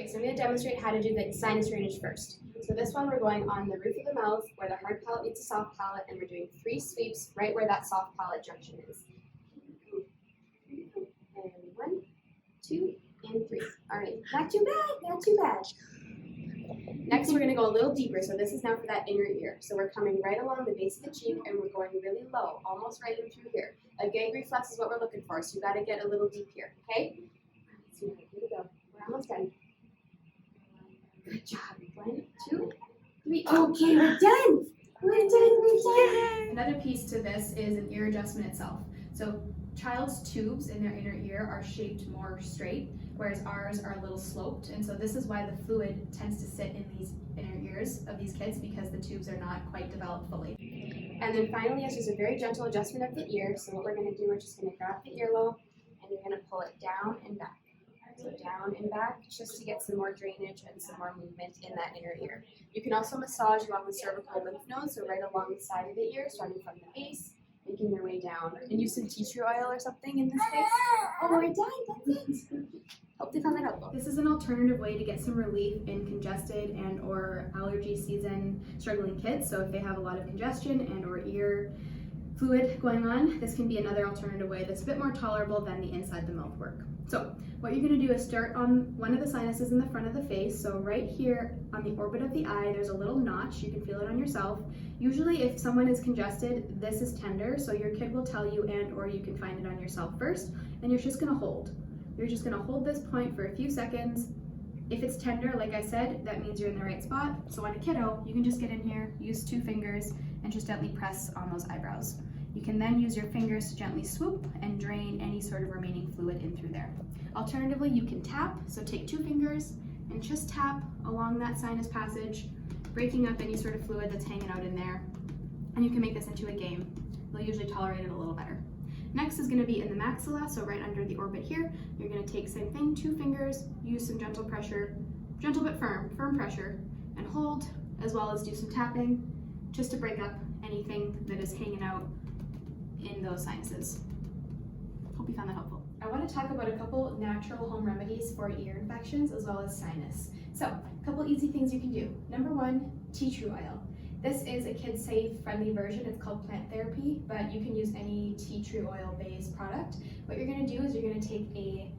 Okay, so I'm going to demonstrate how to do the sinus drainage first. So this one we're going on the roof of the mouth where the hard palate meets the soft palate, and we're doing 3 sweeps right where that soft palate junction is. And 1, 2, and 3. All right, not too bad, not too bad. Next we're going to go a little deeper, so this is now for that inner ear. So we're coming right along the base of the cheek and we're going really low, almost right in through here. A gag reflex is what we're looking for, so you got to get a little deep here, okay? So here we go. We're almost done. Good job. 1, 2, 3. Okay, we're done. We're done. Another piece to this is an ear adjustment itself. So child's tubes in their inner ear are shaped more straight, whereas ours are a little sloped. And so this is why the fluid tends to sit in these inner ears of these kids, because the tubes are not quite developed fully. And then finally, it's just a very gentle adjustment of the ear. So what we're going to do, we're just going to grab the earlobe and you're going to pull it down and back. So down and back, just to get some more drainage and some more movement in that inner ear. You can also massage along the cervical lymph nodes, so right along the side of the ear, starting from the base, making your way down. And use some tea tree oil or something in this case. Oh, we're done, that's it. Hope they found that helpful. This is an alternative way to get some relief in congested and or allergy season struggling kids. So if they have a lot of congestion and or ear fluid going on, this can be another alternative way that's a bit more tolerable than the inside the mouth work. So what you're going to do is start on one of the sinuses in the front of the face. So right here on the orbit of the eye, there's a little notch. You can feel it on yourself. Usually if someone is congested, this is tender, so your kid will tell you, and or you can find it on yourself first, and you're just going to hold. You're just going to hold this point for a few seconds. If it's tender, like I said, that means you're in the right spot. So on a kiddo, you can just get in here, use 2 fingers, and just gently press on those eyebrows. You can then use your fingers to gently swoop and drain any sort of remaining fluid in through there. Alternatively, you can tap, so take 2 fingers and just tap along that sinus passage, breaking up any sort of fluid that's hanging out in there. And you can make this into a game. They'll usually tolerate it a little better. Next is going to be in the maxilla, so right under the orbit here. You're going to take same thing, 2 fingers, use some gentle pressure, gentle but firm pressure, and hold, as well as do some tapping, just to break up anything that is hanging out in those sinuses. Hope you found that helpful. I want to talk about a couple natural home remedies for ear infections as well as sinus. So, a couple easy things you can do. Number 1, tea tree oil. This is a kid-safe, friendly version. It's called plant therapy, but you can use any tea tree oil-based product. What you're going to do is you're going to take a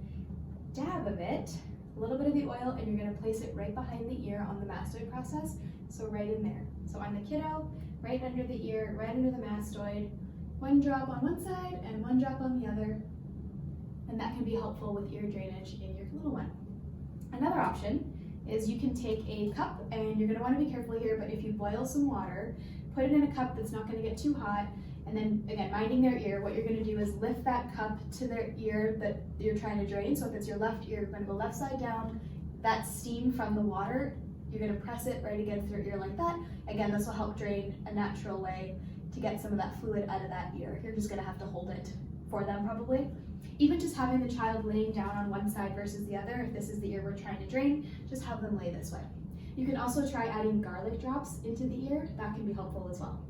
dab of it, a little bit of the oil, and you're going to place it right behind the ear on the mastoid process, so right in there. So on the kiddo, right under the ear, right under the mastoid, 1 drop on one side and 1 drop on the other, and that can be helpful with ear drainage in your little one. Another option is you can take a cup, and you're going to want to be careful here, but if you boil some water, put it in a cup that's not going to get too hot, and then again, minding their ear, what you're going to do is lift that cup to their ear that you're trying to drain. So if it's your left ear, you're going to go left side down. That steam from the water, you're going to press it right against your ear like that. Again, this will help drain a natural way to get some of that fluid out of that ear. You're just going to have to hold it for them probably. Even just having the child laying down on one side versus the other, if this is the ear we're trying to drain, just have them lay this way. You can also try adding garlic drops into the ear. That can be helpful as well.